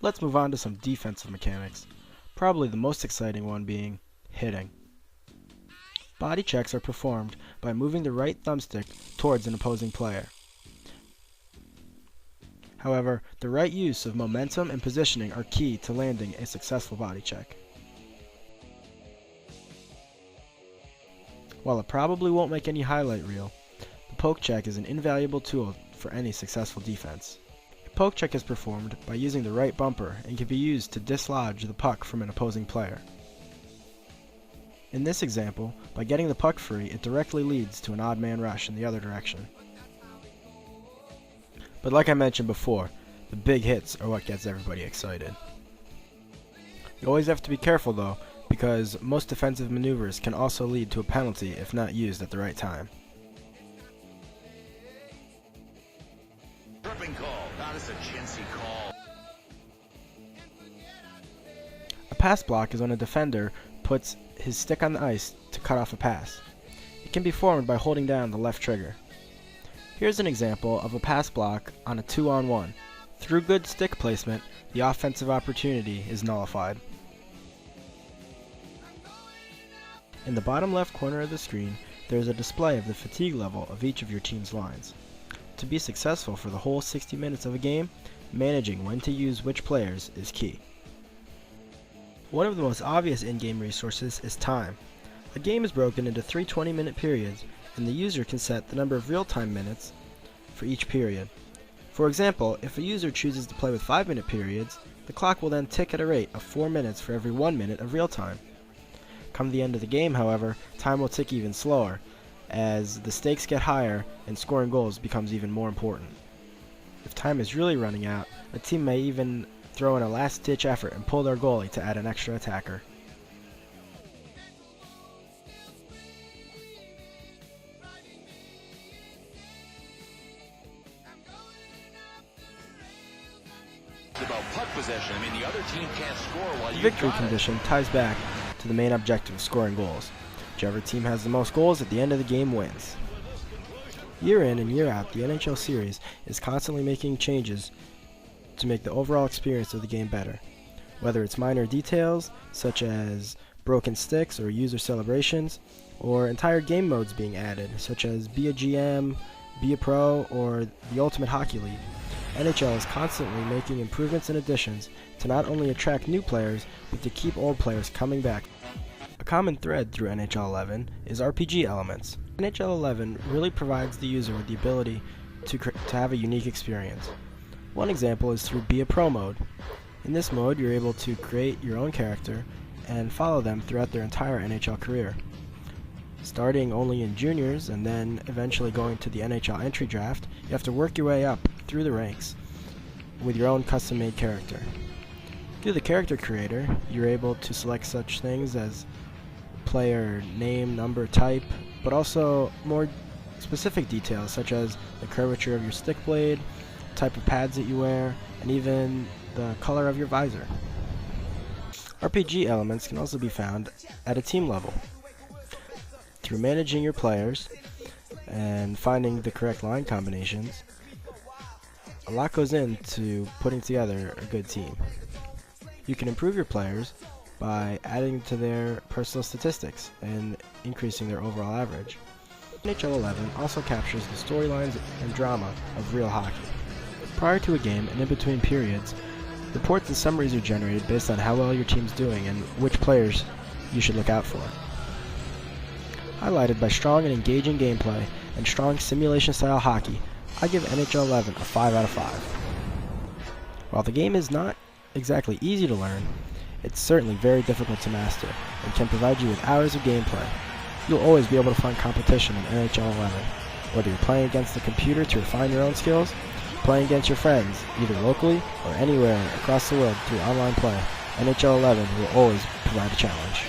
Let's move on to some defensive mechanics, probably the most exciting one being hitting. Body checks are performed by moving the right thumbstick towards an opposing player. However, the right use of momentum and positioning are key to landing a successful body check. While it probably won't make any highlight reel, the poke check is an invaluable tool for any successful defense. A poke check is performed by using the right bumper and can be used to dislodge the puck from an opposing player. In this example, by getting the puck free, it directly leads to an odd man rush in the other direction. But like I mentioned before, the big hits are what gets everybody excited. You always have to be careful though, because most defensive maneuvers can also lead to a penalty if not used at the right time. Tripping call, not a chintzy call. A pass block is when a defender puts his stick on the ice to cut off a pass. It can be formed by holding down the left trigger. Here's an example of a pass block on a 2-on-1. Through good stick placement, the offensive opportunity is nullified. In the bottom left corner of the screen, there is a display of the fatigue level of each of your team's lines. To be successful for the whole 60 minutes of a game, managing when to use which players is key. One of the most obvious in-game resources is time. A game is broken into 3 20-minute periods, and the user can set the number of real-time minutes for each period. For example, if a user chooses to play with 5-minute periods, the clock will then tick at a rate of 4 minutes for every 1 minute of real time. Come the end of the game, however, time will tick even slower, as the stakes get higher and scoring goals becomes even more important. If time is really running out, a team may even throw in a last-ditch effort and pull their goalie to add an extra attacker. About puck possession. I mean, the other team can't score while The you victory got it. condition ties back to the main objective of scoring goals. Whichever team has the most goals at the end of the game wins. Year in and year out, the NHL series is constantly making changes to make the overall experience of the game better. Whether it's minor details, such as broken sticks or user celebrations, or entire game modes being added, such as Be a GM, Be a Pro, or the Ultimate Hockey League, NHL is constantly making improvements and additions to not only attract new players, but to keep old players coming back. A common thread through NHL 11 is RPG elements. NHL 11 really provides the user with the ability to have a unique experience. One example is through Be a Pro mode. In this mode, you're able to create your own character and follow them throughout their entire NHL career. Starting only in juniors and then eventually going to the NHL entry draft, you have to work your way up through the ranks with your own custom-made character. Through the character creator, you're able to select such things as player name, number, type, but also more specific details such as the curvature of your stick blade, type of pads that you wear, and even the color of your visor. RPG elements can also be found at a team level. Through managing your players and finding the correct line combinations, a lot goes into putting together a good team. You can improve your players by adding to their personal statistics and increasing their overall average. NHL 11 also captures the storylines and drama of real hockey. Prior to a game and in between periods, reports and summaries are generated based on how well your team's doing and which players you should look out for. Highlighted by strong and engaging gameplay and strong simulation-style hockey, I give NHL 11 a 5 out of 5. While the game is not exactly easy to learn, it's certainly very difficult to master and can provide you with hours of gameplay. You'll always be able to find competition in NHL 11, whether you're playing against the computer to refine your own skills, playing against your friends, either locally or anywhere across the world through online play. NHL 11 will always provide a challenge.